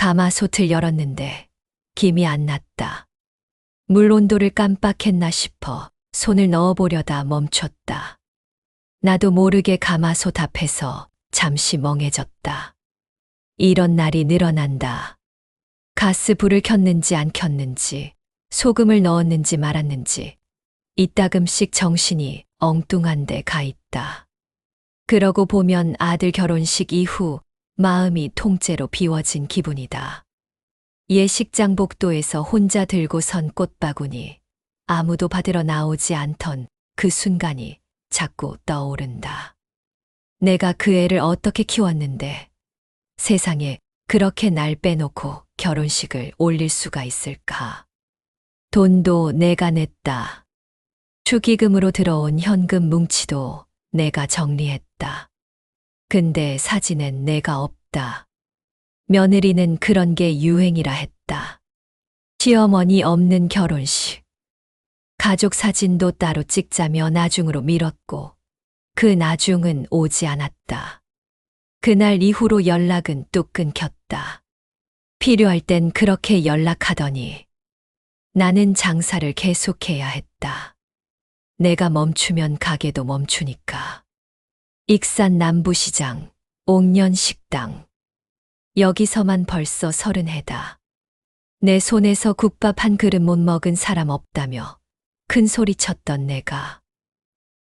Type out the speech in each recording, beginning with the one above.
가마솥을 열었는데 김이 안 났다. 물 온도를 깜빡했나 싶어 손을 넣어보려다 멈췄다. 나도 모르게 가마솥 앞에서 잠시 멍해졌다. 이런 날이 늘어난다. 가스불을 켰는지 안 켰는지, 소금을 넣었는지 말았는지, 이따금씩 정신이 엉뚱한 데 가 있다. 그러고 보면 아들 결혼식 이후 마음이 통째로 비워진 기분이다. 예식장 복도에서 혼자 들고 선 꽃바구니, 아무도 받으러 나오지 않던 그 순간이 자꾸 떠오른다. 내가 그 애를 어떻게 키웠는데 세상에 그렇게 날 빼놓고 결혼식을 올릴 수가 있을까? 돈도 내가 냈다. 축의금으로 들어온 현금 뭉치도 내가 정리했다. 근데 사진엔 내가 없다. 며느리는 그런 게 유행이라 했다. 시어머니 없는 결혼식. 가족 사진도 따로 찍자며 나중으로 미뤘고 그 나중은 오지 않았다. 그날 이후로 연락은 뚝 끊겼다. 필요할 땐 그렇게 연락하더니 나는 장사를 계속해야 했다. 내가 멈추면 가게도 멈추니까. 익산 남부시장, 옥년식당. 여기서만 벌써 30해다. 내 손에서 국밥 한 그릇 못 먹은 사람 없다며 큰 소리 쳤던 내가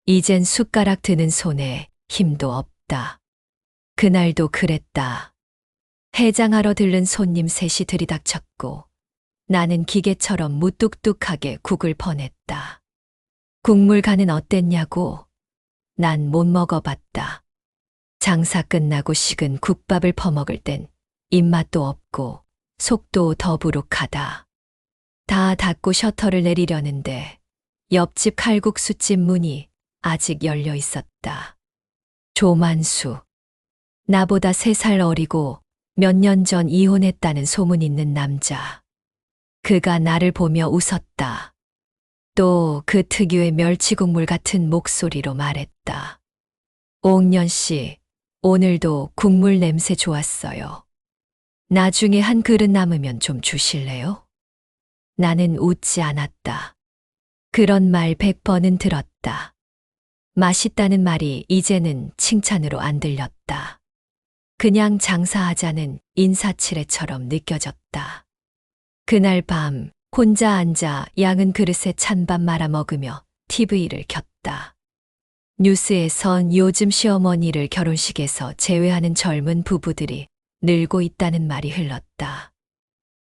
이젠 숟가락 드는 손에 힘도 없다. 그날도 그랬다. 해장하러 들른 손님 셋이 들이닥쳤고 나는 기계처럼 무뚝뚝하게 국을 퍼냈다. 국물 간은 어땠냐고? 난 못 먹어봤다. 장사 끝나고 식은 국밥을 퍼먹을 땐 입맛도 없고 속도 더부룩하다. 다 닫고 셔터를 내리려는데 옆집 칼국수집 문이 아직 열려 있었다. 조만수. 나보다 3살 어리고 몇 년 전 이혼했다는 소문 있는 남자. 그가 나를 보며 웃었다. 또 그 특유의 멸치국물 같은 목소리로 말했다. 옥년 씨, 오늘도 국물 냄새 좋았어요. 나중에 한 그릇 남으면 좀 주실래요? 나는 웃지 않았다. 그런 말 100번은 들었다. 맛있다는 말이 이제는 칭찬으로 안 들렸다. 그냥 장사하자는 인사치레처럼 느껴졌다. 그날 밤 혼자 앉아 양은 그릇에 찬밥 말아 먹으며 TV를 켰다. 뉴스에선 요즘 시어머니를 결혼식에서 제외하는 젊은 부부들이 늘고 있다는 말이 흘렀다.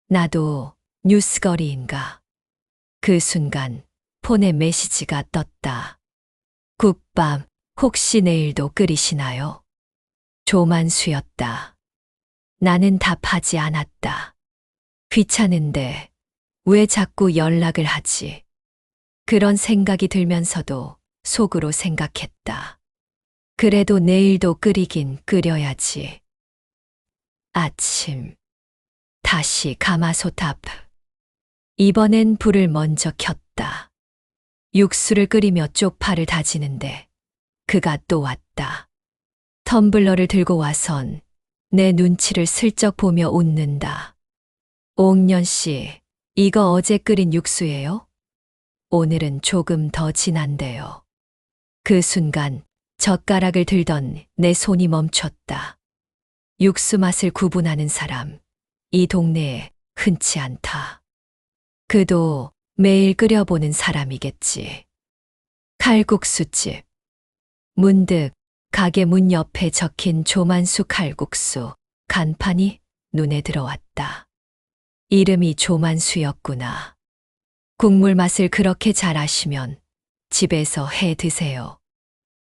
나도 뉴스거리인가. 그 순간 폰에 메시지가 떴다. 국밥 혹시 내일도 끓이시나요? 조만수였다. 나는 답하지 않았다. 귀찮은데 왜 자꾸 연락을 하지? 그런 생각이 들면서도 속으로 생각했다. 그래도 내일도 끓이긴 끓여야지. 아침. 다시 가마솥 앞. 이번엔 불을 먼저 켰다. 육수를 끓이며 쪽파를 다지는데 그가 또 왔다. 텀블러를 들고 와선 내 눈치를 슬쩍 보며 웃는다. 옥년 씨, 이거 어제 끓인 육수예요? 오늘은 조금 더 진한데요. 그 순간 젓가락을 들던 내 손이 멈췄다. 육수 맛을 구분하는 사람, 이 동네에 흔치 않다. 그도 매일 끓여보는 사람이겠지. 칼국수집. 문득 가게 문 옆에 적힌 조만수 칼국수 간판이 눈에 들어왔다. 이름이 조만수였구나. 국물 맛을 그렇게 잘 아시면 집에서 해 드세요.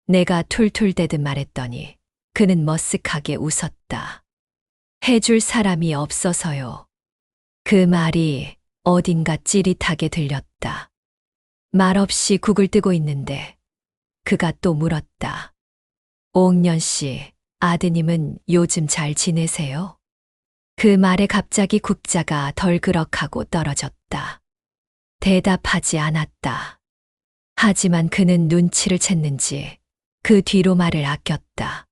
내가 툴툴대듯 말했더니 그는 머쓱하게 웃었다. 해줄 사람이 없어서요. 그 말이 어딘가 찌릿하게 들렸다. 말없이 국을 뜨고 있는데 그가 또 물었다. 옥년 씨, 아드님은 요즘 잘 지내세요? 그 말에 갑자기 국자가 덜그럭하고 떨어졌다. 대답하지 않았다. 하지만 그는 눈치를 챘는지 그 뒤로 말을 아꼈다.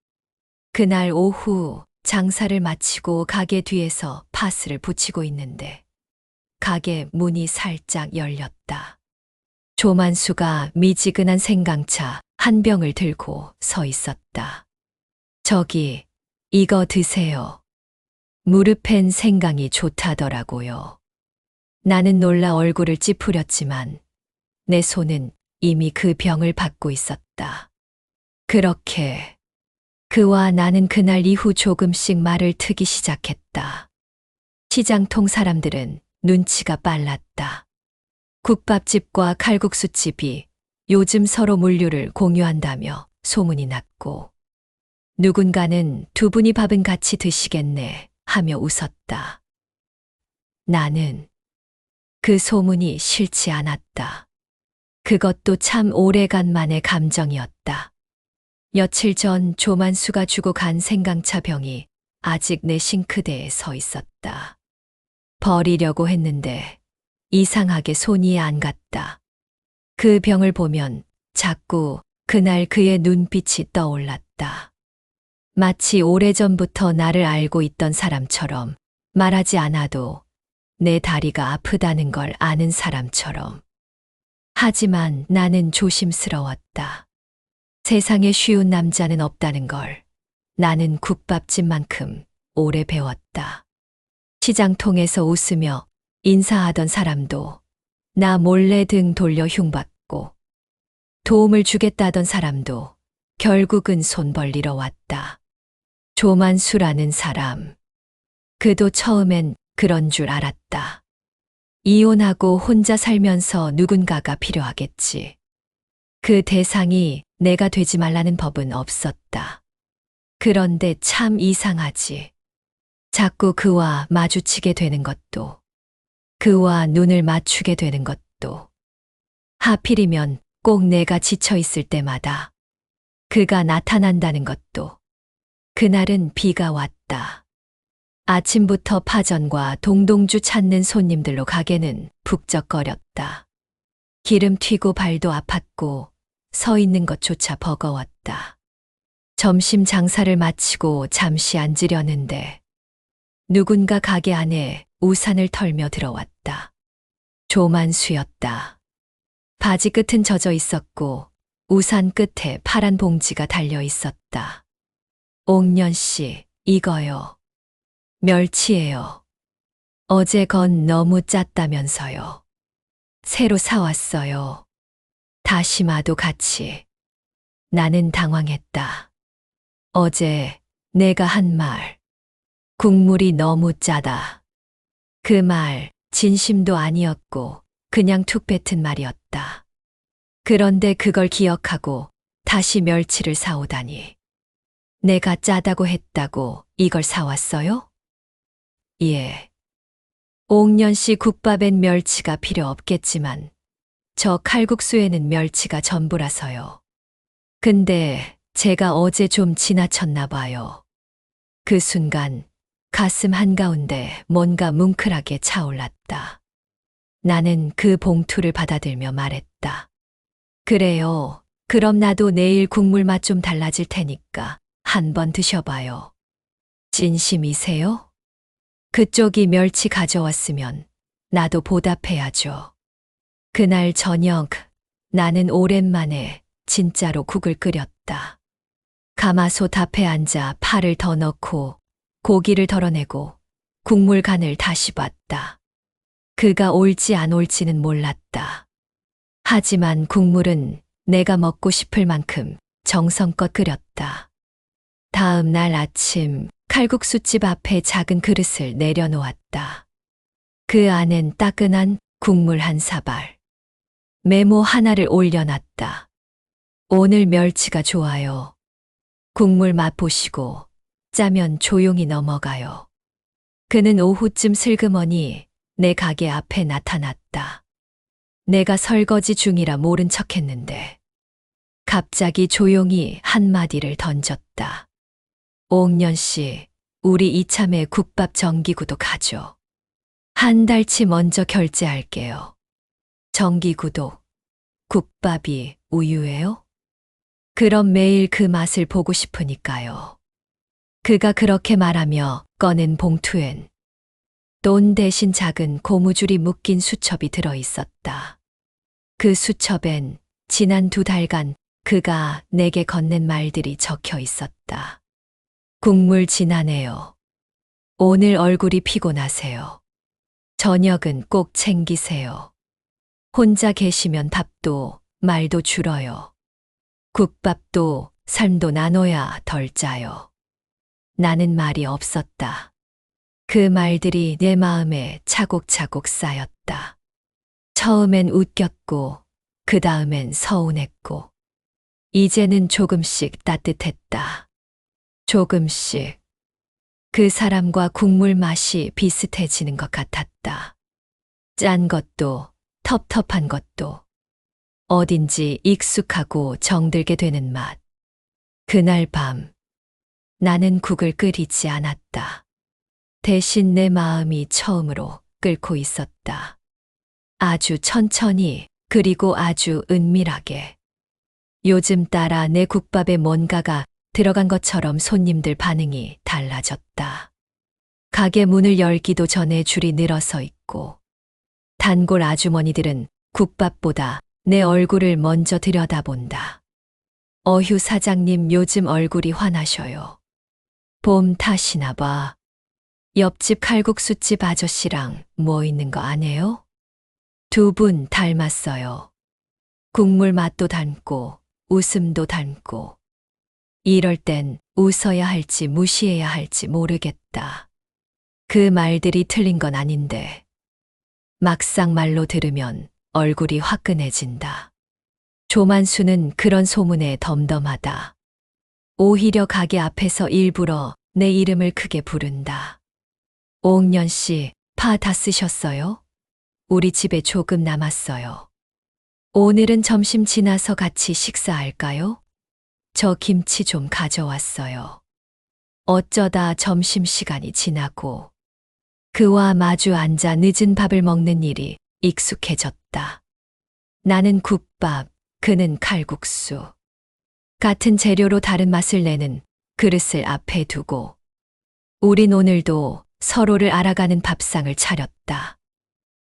그날 오후 장사를 마치고 가게 뒤에서 파스를 붙이고 있는데 가게 문이 살짝 열렸다. 조만수가 미지근한 생강차 한 병을 들고 서 있었다. 저기, 이거 드세요. 무릎엔 생강이 좋다더라고요. 나는 놀라 얼굴을 찌푸렸지만 내 손은 이미 그 병을 받고 있었다. 그렇게 그와 나는 그날 이후 조금씩 말을 트기 시작했다. 시장통 사람들은 눈치가 빨랐다. 국밥집과 칼국수집이 요즘 서로 물류를 공유한다며 소문이 났고, 누군가는 두 분이 밥은 같이 드시겠네 하며 웃었다. 나는 그 소문이 싫지 않았다. 그것도 참 오래간만의 감정이었다. 며칠 전 조만수가 주고 간 생강차 병이 아직 내 싱크대에 서 있었다. 버리려고 했는데 이상하게 손이 안 갔다. 그 병을 보면 자꾸 그날 그의 눈빛이 떠올랐다. 마치 오래전부터 나를 알고 있던 사람처럼, 말하지 않아도 내 다리가 아프다는 걸 아는 사람처럼. 하지만 나는 조심스러웠다. 세상에 쉬운 남자는 없다는 걸 나는 국밥집만큼 오래 배웠다. 시장통에서 웃으며 인사하던 사람도 나 몰래 등 돌려 흉받고, 도움을 주겠다던 사람도 결국은 손 벌리러 왔다. 조만수라는 사람. 그도 처음엔 그런 줄 알았다. 이혼하고 혼자 살면서 누군가가 필요하겠지. 그 대상이 내가 되지 말라는 법은 없었다. 그런데 참 이상하지. 자꾸 그와 마주치게 되는 것도, 그와 눈을 맞추게 되는 것도, 하필이면 꼭 내가 지쳐 있을 때마다 그가 나타난다는 것도. 그날은 비가 왔다. 아침부터 파전과 동동주 찾는 손님들로 가게는 북적거렸다. 기름 튀고 발도 아팠고 서 있는 것조차 버거웠다. 점심 장사를 마치고 잠시 앉으려는데 누군가 가게 안에 우산을 털며 들어왔다. 조만수였다. 바지 끝은 젖어 있었고 우산 끝에 파란 봉지가 달려 있었다. 옥년 씨, 이거요. 멸치예요. 어제 건 너무 짰다면서요. 새로 사왔어요. 다시마도 같이. 나는 당황했다. 어제 내가 한 말. 국물이 너무 짜다. 그 말 진심도 아니었고 그냥 툭 뱉은 말이었다. 그런데 그걸 기억하고 다시 멸치를 사오다니. 내가 짜다고 했다고 이걸 사왔어요? 예. 옥년 씨 국밥엔 멸치가 필요 없겠지만 저 칼국수에는 멸치가 전부라서요. 근데 제가 어제 좀 지나쳤나 봐요. 그 순간 가슴 한가운데 뭔가 뭉클하게 차올랐다. 나는 그 봉투를 받아들며 말했다. 그래요. 그럼 나도 내일 국물 맛 좀 달라질 테니까 한번 드셔봐요. 진심이세요? 그쪽이 멸치 가져왔으면 나도 보답해야죠. 그날 저녁 나는 오랜만에 진짜로 국을 끓였다. 가마솥 앞에 앉아 파를 더 넣고 고기를 덜어내고 국물 간을 다시 봤다. 그가 올지 안 올지는 몰랐다. 하지만 국물은 내가 먹고 싶을 만큼 정성껏 끓였다. 다음 날 아침 칼국수집 앞에 작은 그릇을 내려놓았다. 그 안엔 따끈한 국물 한 사발. 메모 하나를 올려놨다. 오늘 멸치가 좋아요. 국물 맛보시고 짜면 조용히 넘어가요. 그는 오후쯤 슬그머니 내 가게 앞에 나타났다. 내가 설거지 중이라 모른 척했는데 갑자기 조용히 한마디를 던졌다. 옥년 씨, 우리 이참에 국밥 정기구도 가죠. 한 달치 먼저 결제할게요. 정기구도 국밥이 우유예요? 그럼 매일 그 맛을 보고 싶으니까요. 그가 그렇게 말하며 꺼낸 봉투엔 돈 대신 작은 고무줄이 묶인 수첩이 들어 있었다. 그 수첩엔 지난 2달간 그가 내게 건넨 말들이 적혀 있었다. 국물 진하네요. 오늘 얼굴이 피곤하세요. 저녁은 꼭 챙기세요. 혼자 계시면 밥도 말도 줄어요. 국밥도 삶도 나눠야 덜 짜요. 나는 말이 없었다. 그 말들이 내 마음에 차곡차곡 쌓였다. 처음엔 웃겼고, 그 다음엔 서운했고, 이제는 조금씩 따뜻했다. 조금씩. 그 사람과 국물 맛이 비슷해지는 것 같았다. 짠 것도, 텁텁한 것도, 어딘지 익숙하고 정들게 되는 맛. 그날 밤, 나는 국을 끓이지 않았다. 대신 내 마음이 처음으로 끓고 있었다. 아주 천천히, 그리고 아주 은밀하게. 요즘 따라 내 국밥에 뭔가가 들어간 것처럼 손님들 반응이 달라졌다. 가게 문을 열기도 전에 줄이 늘어서 있고, 단골 아주머니들은 국밥보다 내 얼굴을 먼저 들여다본다. 어휴 사장님 요즘 얼굴이 환하셔요. 봄 탓이나 봐. 옆집 칼국수집 아저씨랑 뭐 있는 거 아네요? 2분 닮았어요. 국물 맛도 닮고 웃음도 닮고. 이럴 땐 웃어야 할지 무시해야 할지 모르겠다. 그 말들이 틀린 건 아닌데 막상 말로 들으면 얼굴이 화끈해진다. 조만수는 그런 소문에 덤덤하다. 오히려 가게 앞에서 일부러 내 이름을 크게 부른다. 옥년 씨, 파 다 쓰셨어요? 우리 집에 조금 남았어요. 오늘은 점심 지나서 같이 식사할까요? 저 김치 좀 가져왔어요. 어쩌다 점심시간이 지나고 그와 마주 앉아 늦은 밥을 먹는 일이 익숙해졌다. 나는 국밥, 그는 칼국수. 같은 재료로 다른 맛을 내는 그릇을 앞에 두고 우린 오늘도 서로를 알아가는 밥상을 차렸다.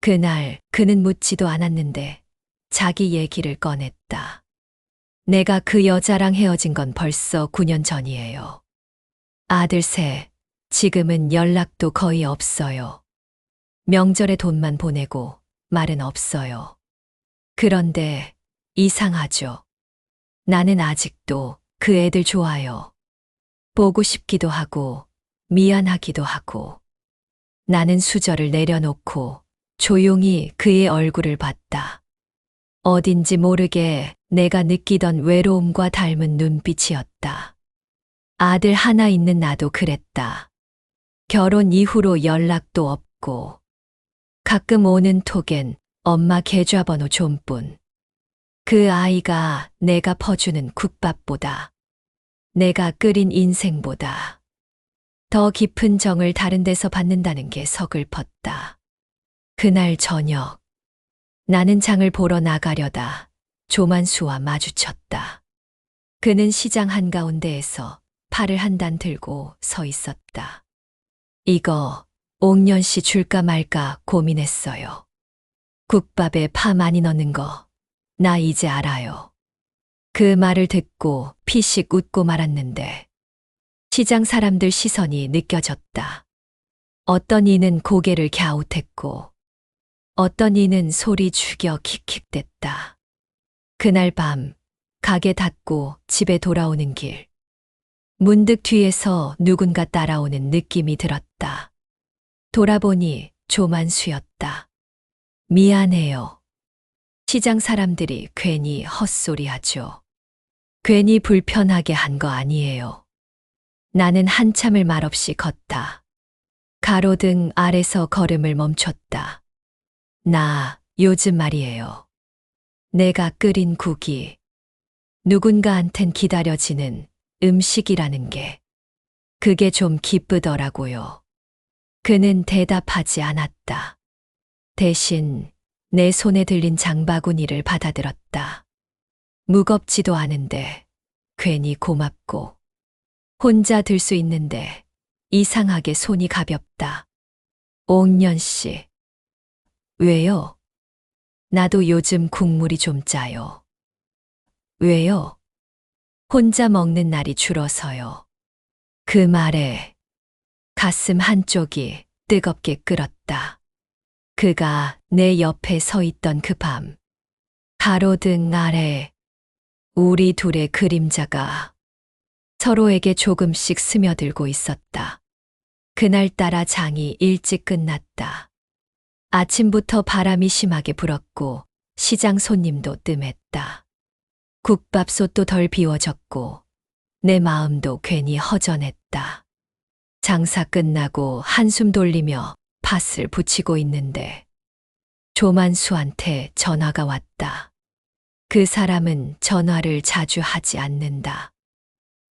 그날 그는 묻지도 않았는데 자기 얘기를 꺼냈다. 내가 그 여자랑 헤어진 건 벌써 9년 전이에요. 아들 셋, 지금은 연락도 거의 없어요. 명절에 돈만 보내고 말은 없어요. 그런데 이상하죠. 나는 아직도 그 애들 좋아요. 보고 싶기도 하고 미안하기도 하고. 나는 수저를 내려놓고 조용히 그의 얼굴을 봤다. 어딘지 모르게 내가 느끼던 외로움과 닮은 눈빛이었다. 아들 하나 있는 나도 그랬다. 결혼 이후로 연락도 없고 가끔 오는 톡엔 엄마 계좌번호 좀뿐. 그 아이가 내가 퍼주는 국밥보다 내가 끓인 인생보다 더 깊은 정을 다른 데서 받는다는 게 서글펐다. 그날 저녁 나는 장을 보러 나가려다 조만수와 마주쳤다. 그는 시장 한가운데에서 팔을 한 단 들고 서 있었다. 이거 옥년 씨 줄까 말까 고민했어요. 국밥에 파 많이 넣는 거 나 이제 알아요. 그 말을 듣고 피식 웃고 말았는데 시장 사람들 시선이 느껴졌다. 어떤 이는 고개를 갸웃했고 어떤 이는 소리 죽여 킥킥댔다. 그날 밤 가게 닫고 집에 돌아오는 길 문득 뒤에서 누군가 따라오는 느낌이 들었다. 돌아보니 조만수였다. 미안해요. 시장 사람들이 괜히 헛소리하죠. 괜히 불편하게 한 거 아니에요. 나는 한참을 말없이 걷다. 가로등 아래서 걸음을 멈췄다. 나 요즘 말이에요. 내가 끓인 국이 누군가한텐 기다려지는 음식이라는 게 그게 좀 기쁘더라고요. 그는 대답하지 않았다. 대신 내 손에 들린 장바구니를 받아들었다. 무겁지도 않은데 괜히 고맙고 혼자 들 수 있는데 이상하게 손이 가볍다. 옥년 씨. 왜요? 나도 요즘 국물이 좀 짜요. 왜요? 혼자 먹는 날이 줄어서요. 그 말에 가슴 한쪽이 뜨겁게 끓었다. 그가 내 옆에 서 있던 그 밤, 가로등 아래 우리 둘의 그림자가 서로에게 조금씩 스며들고 있었다. 그날따라 장이 일찍 끝났다. 아침부터 바람이 심하게 불었고 시장 손님도 뜸했다. 국밥솥도 덜 비워졌고 내 마음도 괜히 허전했다. 장사 끝나고 한숨 돌리며 팥을 붙이고 있는데 조만수한테 전화가 왔다. 그 사람은 전화를 자주 하지 않는다.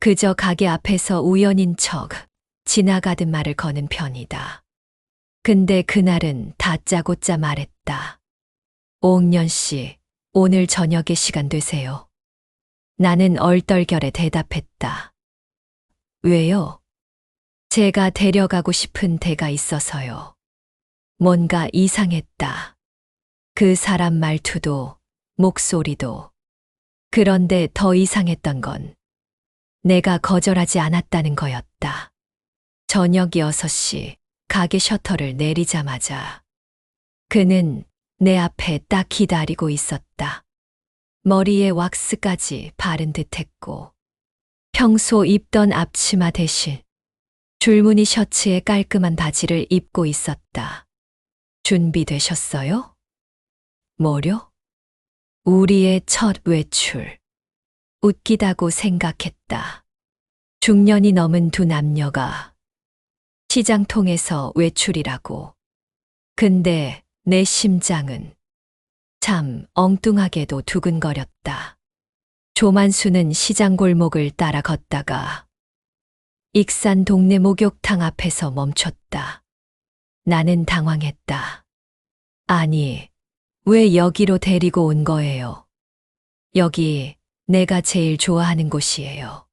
그저 가게 앞에서 우연인 척 지나가듯 말을 거는 편이다. 근데 그날은 다짜고짜 말했다. 옥년 씨, 오늘 저녁에 시간 되세요? 나는 얼떨결에 대답했다. 왜요? 제가 데려가고 싶은 데가 있어서요. 뭔가 이상했다. 그 사람 말투도, 목소리도. 그런데 더 이상했던 건 내가 거절하지 않았다는 거였다. 저녁 6시 가게 셔터를 내리자마자 그는 내 앞에 딱 기다리고 있었다. 머리에 왁스까지 바른 듯했고 평소 입던 앞치마 대신 줄무늬 셔츠에 깔끔한 바지를 입고 있었다. 준비되셨어요? 뭐려? 우리의 첫 외출. 웃기다고 생각했다. 중년이 넘은 두 남녀가 시장통에서 외출이라고. 근데 내 심장은 참 엉뚱하게도 두근거렸다. 조만수는 시장 골목을 따라 걷다가 익산 동네 목욕탕 앞에서 멈췄다. 나는 당황했다. 아니, 왜 여기로 데리고 온 거예요? 여기 내가 제일 좋아하는 곳이에요.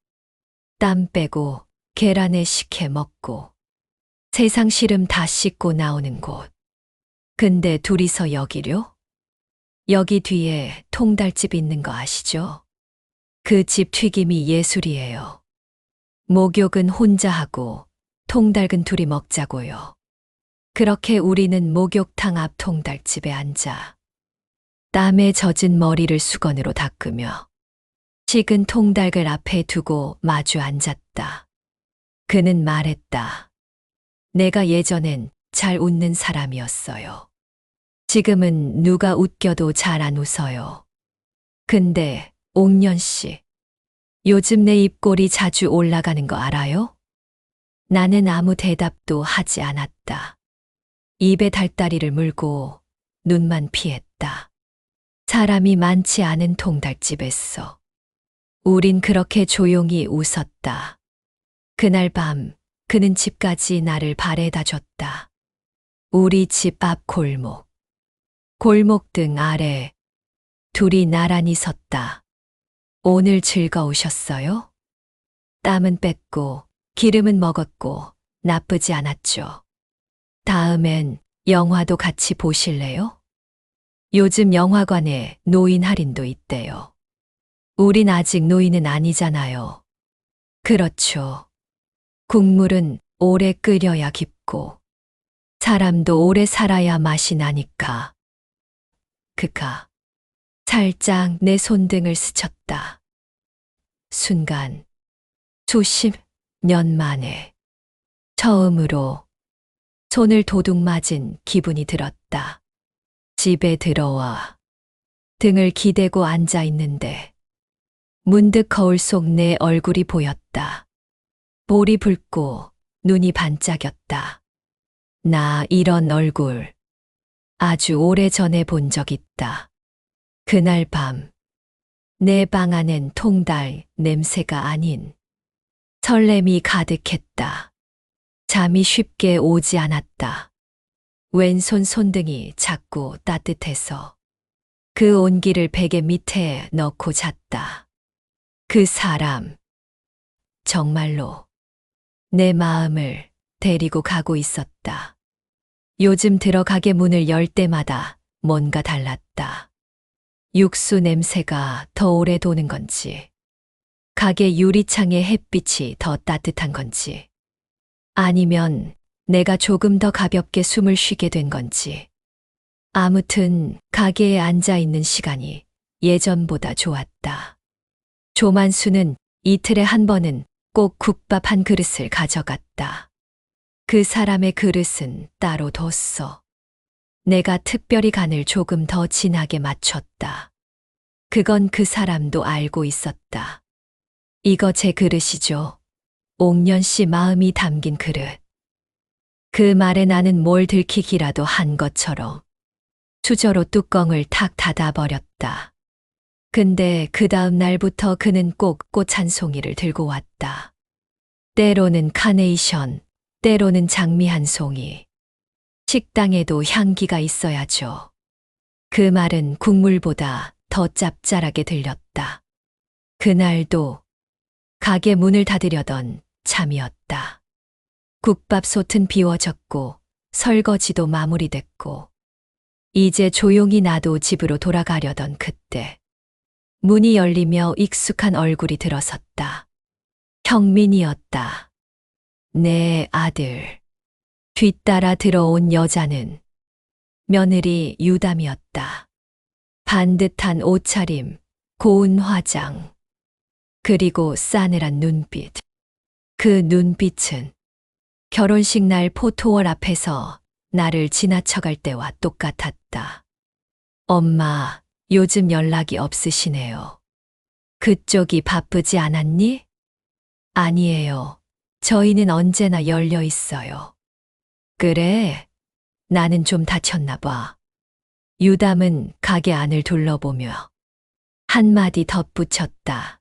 땀 빼고 계란에 식혜 먹고 세상 시름 다 씻고 나오는 곳. 근데 둘이서 여기려? 여기 뒤에 통달집 있는 거 아시죠? 그 집 튀김이 예술이에요. 목욕은 혼자 하고 통달근 둘이 먹자고요. 그렇게 우리는 목욕탕 앞 통달집에 앉아 땀에 젖은 머리를 수건으로 닦으며 식은 통닭을 앞에 두고 마주 앉았다. 그는 말했다. 내가 예전엔 잘 웃는 사람이었어요. 지금은 누가 웃겨도 잘 안 웃어요. 근데 옥년 씨, 요즘 내 입꼬리 자주 올라가는 거 알아요? 나는 아무 대답도 하지 않았다. 입에 달다리를 물고 눈만 피했다. 사람이 많지 않은 통닭집에서 우린 그렇게 조용히 웃었다. 그날 밤 그는 집까지 나를 바래다 줬다. 우리 집 앞 골목. 골목등 아래 둘이 나란히 섰다. 오늘 즐거우셨어요? 땀은 뺐고 기름은 먹었고 나쁘지 않았죠. 다음엔 영화도 같이 보실래요? 요즘 영화관에 노인 할인도 있대요. 우린 아직 노인은 아니잖아요. 그렇죠. 국물은 오래 끓여야 깊고 사람도 오래 살아야 맛이 나니까. 그가 살짝 내 손등을 스쳤다. 순간 수십 년 만에 처음으로 손을 도둑 맞은 기분이 들었다. 집에 들어와 등을 기대고 앉아 있는데 문득 거울 속 내 얼굴이 보였다. 볼이 붉고 눈이 반짝였다. 나 이런 얼굴 아주 오래전에 본 적 있다. 그날 밤 내 방 안엔 통달 냄새가 아닌 설렘이 가득했다. 잠이 쉽게 오지 않았다. 왼손 손등이 작고 따뜻해서 그 온기를 베개 밑에 넣고 잤다. 그 사람, 정말로 내 마음을 데리고 가고 있었다. 요즘 들어 가게 문을 열 때마다 뭔가 달랐다. 육수 냄새가 더 오래 도는 건지, 가게 유리창의 햇빛이 더 따뜻한 건지, 아니면 내가 조금 더 가볍게 숨을 쉬게 된 건지. 아무튼 가게에 앉아 있는 시간이 예전보다 좋았다. 조만수는 이틀에 한 번은 꼭 국밥 한 그릇을 가져갔다. 그 사람의 그릇은 따로 뒀어. 내가 특별히 간을 조금 더 진하게 맞췄다. 그건 그 사람도 알고 있었다. 이거 제 그릇이죠. 옥년 씨 마음이 담긴 그릇. 그 말에 나는 뭘 들키기라도 한 것처럼 수저로 뚜껑을 탁 닫아버렸다. 근데 그 다음 날부터 그는 꼭 꽃 한 송이를 들고 왔다. 때로는 카네이션, 때로는 장미 한 송이. 식당에도 향기가 있어야죠. 그 말은 국물보다 더 짭짤하게 들렸다. 그날도 가게 문을 닫으려던 참이었다. 국밥솥은 비워졌고 설거지도 마무리됐고 이제 조용히 나도 집으로 돌아가려던 그때 문이 열리며 익숙한 얼굴이 들어섰다. 형민이었다. 내 아들. 뒤따라 들어온 여자는 며느리 유담이었다. 반듯한 옷차림, 고운 화장, 그리고 싸늘한 눈빛. 그 눈빛은 결혼식 날 포토월 앞에서 나를 지나쳐갈 때와 똑같았다. 엄마, 요즘 연락이 없으시네요. 그쪽이 바쁘지 않았니? 아니에요. 저희는 언제나 열려 있어요. 그래? 나는 좀 다쳤나 봐. 유담은 가게 안을 둘러보며 한마디 덧붙였다.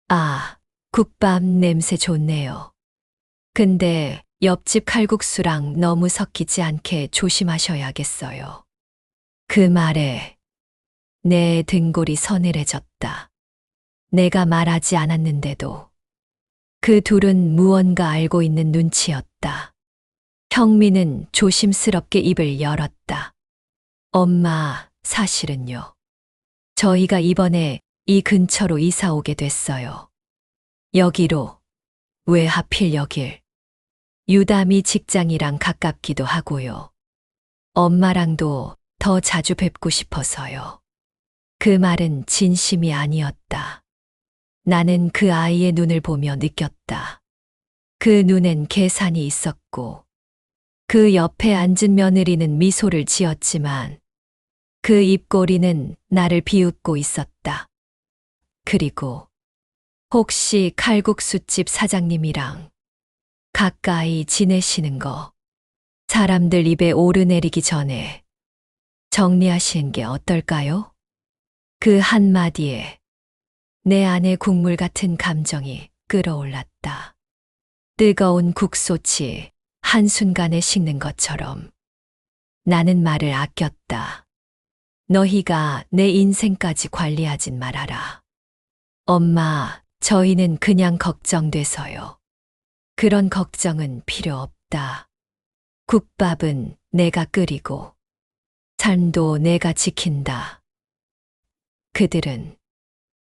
아, 국밥 냄새 좋네요. 근데 옆집 칼국수랑 너무 섞이지 않게 조심하셔야겠어요. 그 말에 내 등골이 서늘해졌다. 내가 말하지 않았는데도 그 둘은 무언가 알고 있는 눈치였다. 형민은 조심스럽게 입을 열었다. 엄마, 사실은요. 저희가 이번에 이 근처로 이사 오게 됐어요. 여기로. 왜 하필 여길? 유담이 직장이랑 가깝기도 하고요. 엄마랑도 더 자주 뵙고 싶어서요. 그 말은 진심이 아니었다. 나는 그 아이의 눈을 보며 느꼈다. 그 눈엔 계산이 있었고, 그 옆에 앉은 며느리는 미소를 지었지만, 그 입꼬리는 나를 비웃고 있었다. 그리고 혹시 칼국수집 사장님이랑 가까이 지내시는 거, 사람들 입에 오르내리기 전에 정리하시는 게 어떨까요? 그 한마디에 내 안에 국물 같은 감정이 끓어올랐다. 뜨거운 국솥이 한순간에 식는 것처럼 나는 말을 아꼈다. 너희가 내 인생까지 관리하진 말아라. 엄마, 저희는 그냥 걱정돼서요. 그런 걱정은 필요 없다. 국밥은 내가 끓이고 삶도 내가 지킨다. 그들은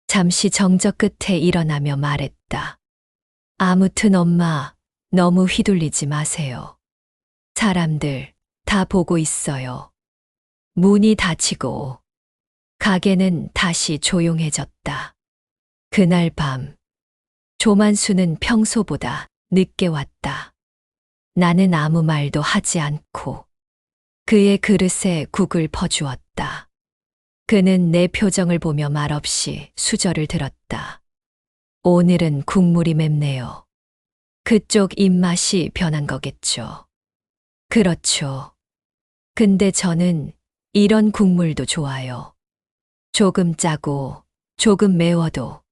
잠시 정적 끝에 일어나며 말했다. 아무튼 엄마, 너무 휘둘리지 마세요. 사람들 다 보고 있어요. 문이 닫히고 가게는 다시 조용해졌다. 그날 밤, 조만수는 평소보다 늦게 왔다. 나는 아무 말도 하지 않고 그의 그릇에 국을 퍼주었다. 그는 내 표정을 보며 말없이 수저를 들었다. 오늘은 국물이 맵네요. 그쪽 입맛이 변한 거겠죠. 그렇죠. 근데 저는 이런 국물도 좋아요. 조금 짜고 조금 매워도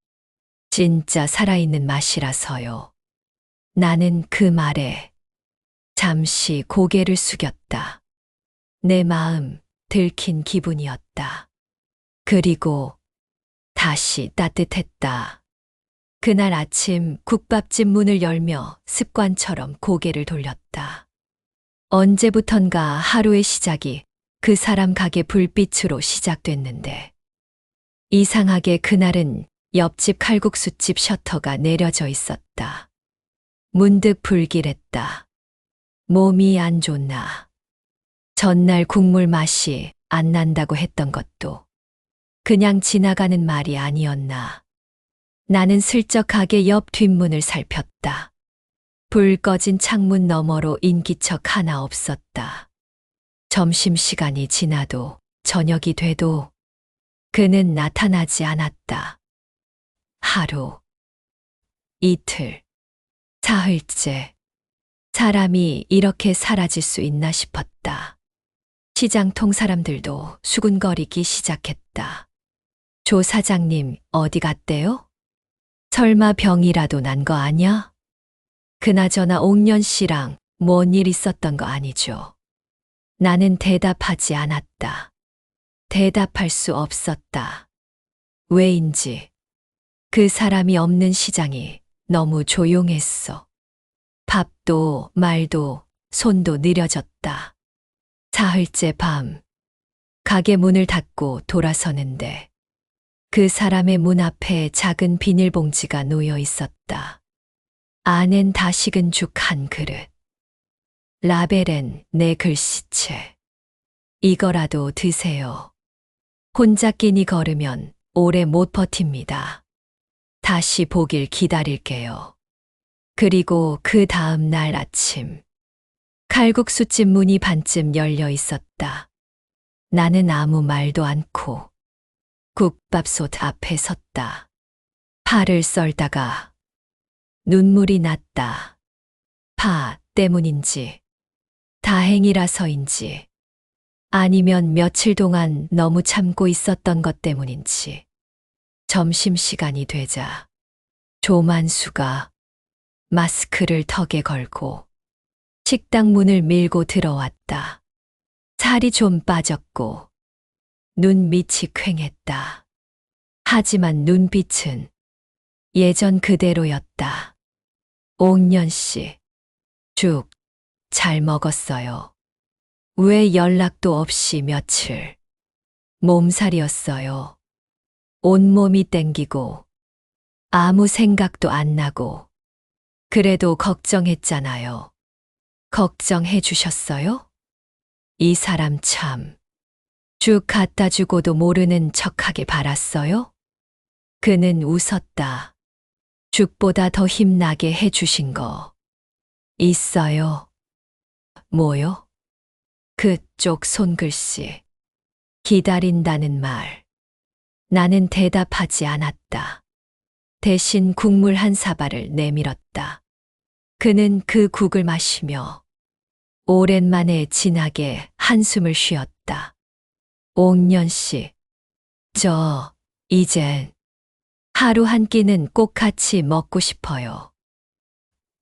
진짜 살아있는 맛이라서요. 나는 그 말에 잠시 고개를 숙였다. 내 마음 들킨 기분이었다. 그리고 다시 따뜻했다. 그날 아침 국밥집 문을 열며 습관처럼 고개를 돌렸다. 언제부턴가 하루의 시작이 그 사람 가게 불빛으로 시작됐는데 이상하게 그날은 옆집 칼국수집 셔터가 내려져 있었다. 문득 불길했다. 몸이 안 좋나. 전날 국물 맛이 안 난다고 했던 것도 그냥 지나가는 말이 아니었나. 나는 슬쩍 가게 옆 뒷문을 살폈다. 불 꺼진 창문 너머로 인기척 하나 없었다. 점심시간이 지나도 저녁이 돼도 그는 나타나지 않았다. 하루, 이틀, 사흘째. 사람이 이렇게 사라질 수 있나 싶었다. 시장통 사람들도 수군거리기 시작했다. 조 사장님 어디 갔대요? 설마 병이라도 난 거 아냐? 그나저나 옥년 씨랑 뭔 일 있었던 거 아니죠? 나는 대답하지 않았다. 대답할 수 없었다. 왜인지 그 사람이 없는 시장이 너무 조용했어. 밥도 말도 손도 느려졌다. 사흘째 밤 가게 문을 닫고 돌아서는데 그 사람의 문 앞에 작은 비닐봉지가 놓여 있었다. 안엔 다 식은 죽 한 그릇. 라벨엔 내 글씨체. 이거라도 드세요. 혼자 끼니 걸으면 오래 못 버팁니다. 다시 보길 기다릴게요. 그리고 그 다음 날 아침. 칼국수집 문이 반쯤 열려 있었다. 나는 아무 말도 않고 국밥솥 앞에 섰다. 파를 썰다가 눈물이 났다. 파 때문인지, 다행이라서인지, 아니면 며칠 동안 너무 참고 있었던 것 때문인지. 점심시간이 되자 조만수가 마스크를 턱에 걸고 식당 문을 밀고 들어왔다. 살이 좀 빠졌고 눈 밑이 퀭했다. 하지만 눈빛은 예전 그대로였다. 옥년 씨, 죽 잘 먹었어요. 왜 연락도 없이 며칠. 몸살이었어요. 온몸이 땡기고 아무 생각도 안 나고 그래도 걱정했잖아요. 걱정해 주셨어요? 이 사람 참. 죽 갖다 주고도 모르는 척하게 바랐어요? 그는 웃었다. 죽보다 더 힘나게 해 주신 거 있어요. 뭐요? 그쪽 손글씨. 기다린다는 말. 나는 대답하지 않았다. 대신 국물 한 사발을 내밀었다. 그는 그 국을 마시며 오랜만에 진하게 한숨을 쉬었다. 옥년 씨, 이젠 하루 한 끼는 꼭 같이 먹고 싶어요.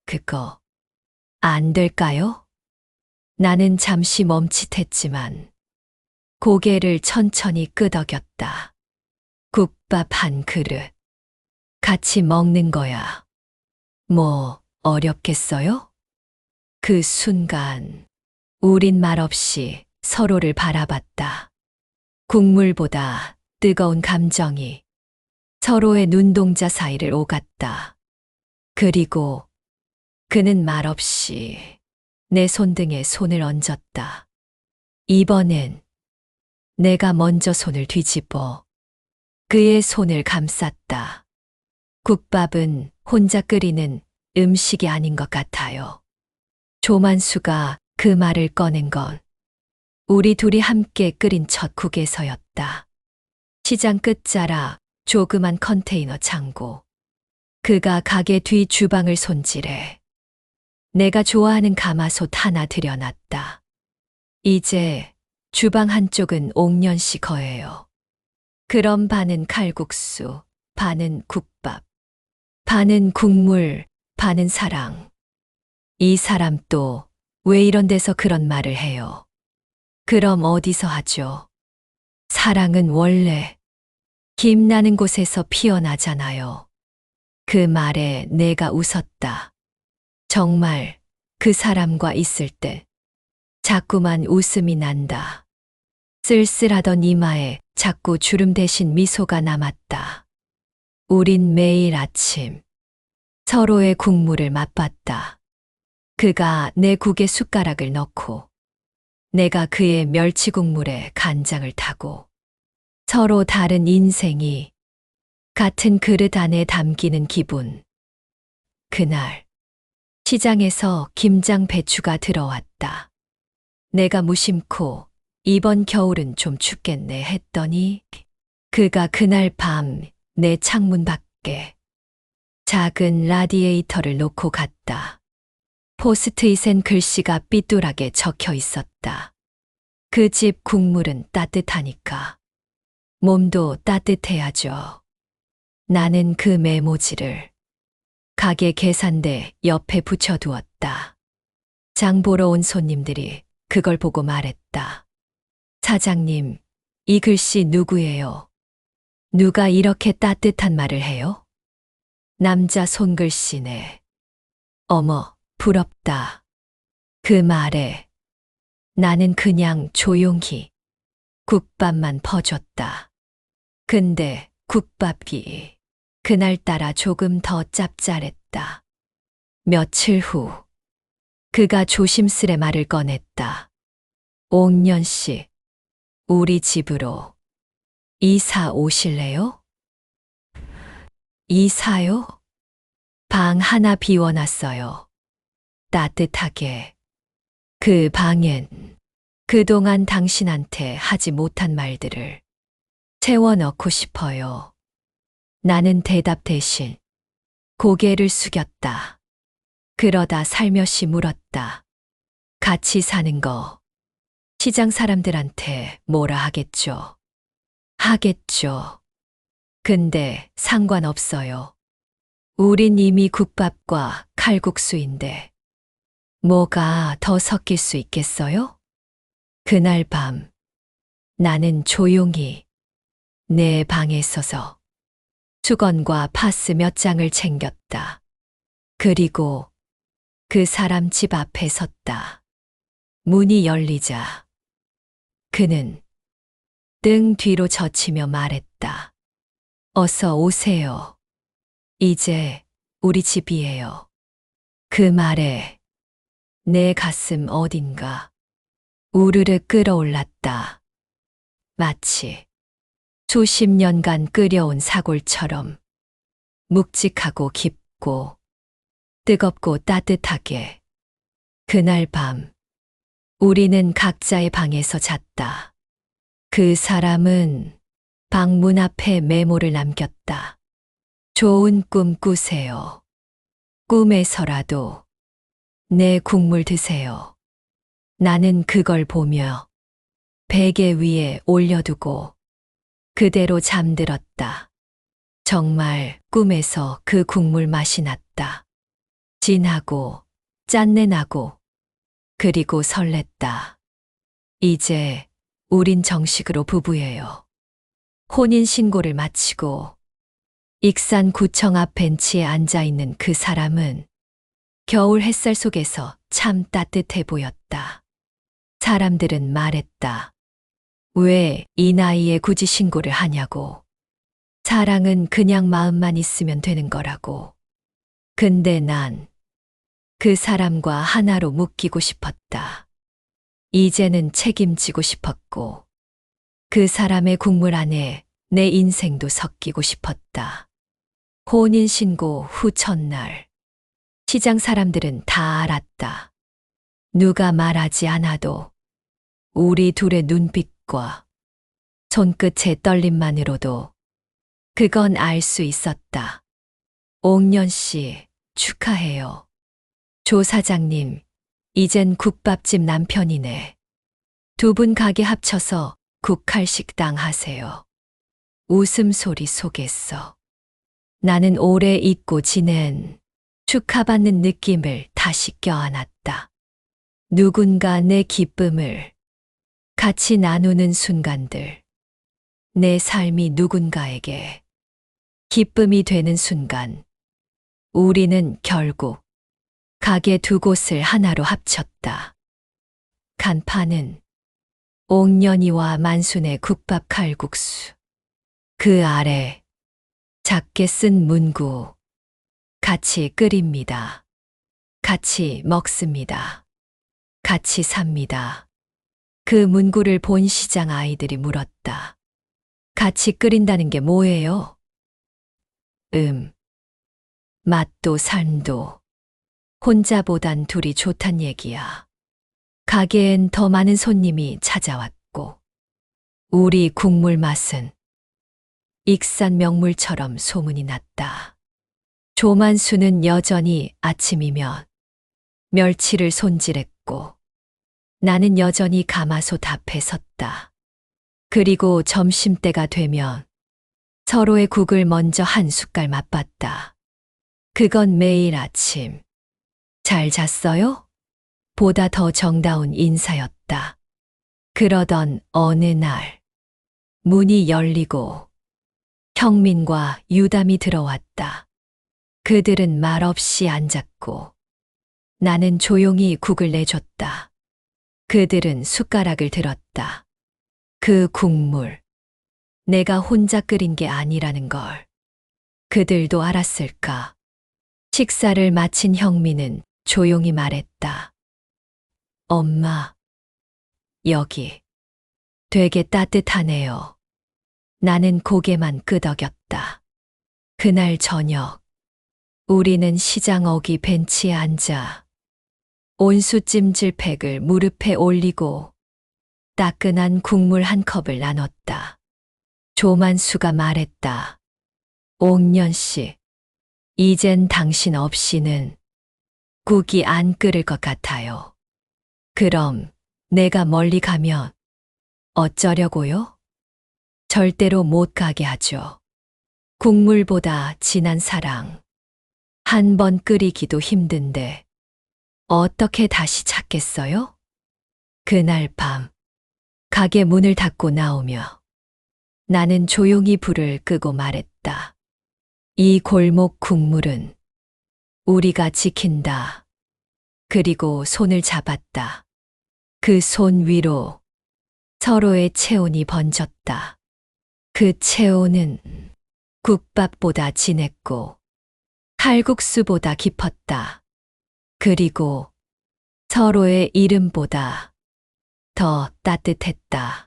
그거 안 될까요? 나는 잠시 멈칫했지만 고개를 천천히 끄덕였다. 국밥 한 그릇. 같이 먹는 거야. 뭐 어렵겠어요? 그 순간 우린 말없이 서로를 바라봤다. 국물보다 뜨거운 감정이 서로의 눈동자 사이를 오갔다. 그리고 그는 말없이 내 손등에 손을 얹었다. 이번엔 내가 먼저 손을 뒤집어 그의 손을 감쌌다. 국밥은 혼자 끓이는 음식이 아닌 것 같아요. 조만수가 그 말을 꺼낸 건 우리 둘이 함께 끓인 첫 국에서였다. 시장 끝자락 조그만 컨테이너 창고. 그가 가게 뒤 주방을 손질해 내가 좋아하는 가마솥 하나 들여놨다. 이제 주방 한쪽은 옥년 씨 거예요. 그럼 반은 칼국수, 반은 국밥, 반은 국물, 반은 사랑. 이 사람 또 왜 이런 데서 그런 말을 해요? 그럼 어디서 하죠? 사랑은 원래 김나는 곳에서 피어나잖아요. 그 말에 내가 웃었다. 정말 그 사람과 있을 때 자꾸만 웃음이 난다. 쓸쓸하던 이마에 자꾸 주름 대신 미소가 남았다. 우린 매일 아침 서로의 국물을 맛봤다. 그가 내 국에 숟가락을 넣고 내가 그의 멸치 국물에 간장을 타고 서로 다른 인생이 같은 그릇 안에 담기는 기분. 그날 시장에서 김장 배추가 들어왔다. 내가 무심코 이번 겨울은 좀 춥겠네 했더니 그가 그날 밤 내 창문 밖에 작은 라디에이터를 놓고 갔다. 포스트잇엔 글씨가 삐뚤하게 적혀 있었다. 그 집 국물은 따뜻하니까 몸도 따뜻해야죠. 나는 그 메모지를 가게 계산대 옆에 붙여두었다. 장 보러 온 손님들이 그걸 보고 말했다. 사장님, 이 글씨 누구예요? 누가 이렇게 따뜻한 말을 해요? 남자 손글씨네. 어머, 부럽다. 그 말에 나는 그냥 조용히 국밥만 퍼줬다. 근데 국밥이 그날따라 조금 더 짭짤했다. 며칠 후 그가 조심스레 말을 꺼냈다. 옥년 씨, 우리 집으로 이사 오실래요? 이사요? 방 하나 비워놨어요. 따뜻하게. 그 방엔 그동안 당신한테 하지 못한 말들을 채워넣고 싶어요. 나는 대답 대신 고개를 숙였다. 그러다 살며시 물었다. 같이 사는 거 시장 사람들한테 뭐라 하겠죠? 하겠죠. 근데 상관없어요. 우린 이미 국밥과 칼국수인데 뭐가 더 섞일 수 있겠어요? 그날 밤 나는 조용히 내 방에 서서 수건과 파스 몇 장을 챙겼다. 그리고 그 사람 집 앞에 섰다. 문이 열리자 그는 등 뒤로 젖히며 말했다. 어서 오세요. 이제 우리 집이에요. 그 말에 내 가슴 어딘가 우르르 끓어올랐다. 마치 수십 년간 끓여온 사골처럼 묵직하고 깊고 뜨겁고 따뜻하게. 그날 밤 우리는 각자의 방에서 잤다. 그 사람은 방문 앞에 메모를 남겼다. 좋은 꿈 꾸세요. 꿈에서라도 내 국물 드세요. 나는 그걸 보며 베개 위에 올려두고 그대로 잠들었다. 정말 꿈에서 그 국물 맛이 났다. 진하고 짠내 나고 그리고 설렜다. 이제 우린 정식으로 부부예요. 혼인신고를 마치고 익산구청 앞 벤치에 앉아있는 그 사람은 겨울 햇살 속에서 참 따뜻해 보였다. 사람들은 말했다. 왜 이 나이에 굳이 신고를 하냐고. 사랑은 그냥 마음만 있으면 되는 거라고. 근데 난 그 사람과 하나로 묶이고 싶었다. 이제는 책임지고 싶었고 그 사람의 국물 안에 내 인생도 섞이고 싶었다. 혼인신고 후 첫날 시장 사람들은 다 알았다. 누가 말하지 않아도 우리 둘의 눈빛과 손끝의 떨림만으로도 그건 알 수 있었다. 옥년 씨, 축하해요. 조 사장님, 이젠 국밥집 남편이네. 두 분 가게 합쳐서 국칼식당 하세요. 웃음소리 속에서 나는 오래 잊고 지낸 축하받는 느낌을 다시 껴안았다. 누군가 내 기쁨을 같이 나누는 순간들. 내 삶이 누군가에게 기쁨이 되는 순간. 우리는 결국 가게 두 곳을 하나로 합쳤다. 간판은 옥년이와 만순의 국밥 칼국수. 그 아래 작게 쓴 문구. 같이 끓입니다. 같이 먹습니다. 같이 삽니다. 그 문구를 본 시장 아이들이 물었다. 같이 끓인다는 게 뭐예요? 맛도 삶도 혼자보단 둘이 좋단 얘기야. 가게엔 더 많은 손님이 찾아왔고, 우리 국물 맛은 익산 명물처럼 소문이 났다. 조만수는 여전히 아침이면 멸치를 손질했고, 나는 여전히 가마솥 앞에 섰다. 그리고 점심때가 되면 서로의 국을 먼저 한 숟갈 맛봤다. 그건 매일 아침. 잘 잤어요? 보다 더 정다운 인사였다. 그러던 어느 날, 문이 열리고 형민과 유담이 들어왔다. 그들은 말없이 앉았고, 나는 조용히 국을 내줬다. 그들은 숟가락을 들었다. 그 국물, 내가 혼자 끓인 게 아니라는 걸 그들도 알았을까? 식사를 마친 형민은 조용히 말했다. 엄마, 여기 되게 따뜻하네요. 나는 고개만 끄덕였다. 그날 저녁, 우리는 시장 어귀 벤치에 앉아 온수 찜질팩을 무릎에 올리고 따끈한 국물 한 컵을 나눴다. 조만수가 말했다. 옥년 씨, 이젠 당신 없이는 국이 안 끓을 것 같아요. 그럼 내가 멀리 가면 어쩌려고요? 절대로 못 가게 하죠. 국물보다 진한 사랑. 한 번 끓이기도 힘든데 어떻게 다시 찾겠어요? 그날 밤, 가게 문을 닫고 나오며 나는 조용히 불을 끄고 말했다. 이 골목 국물은 우리가 지킨다. 그리고 손을 잡았다. 그 손 위로 서로의 체온이 번졌다. 그 체온은 국밥보다 진했고 칼국수보다 깊었다. 그리고 서로의 이름보다 더 따뜻했다.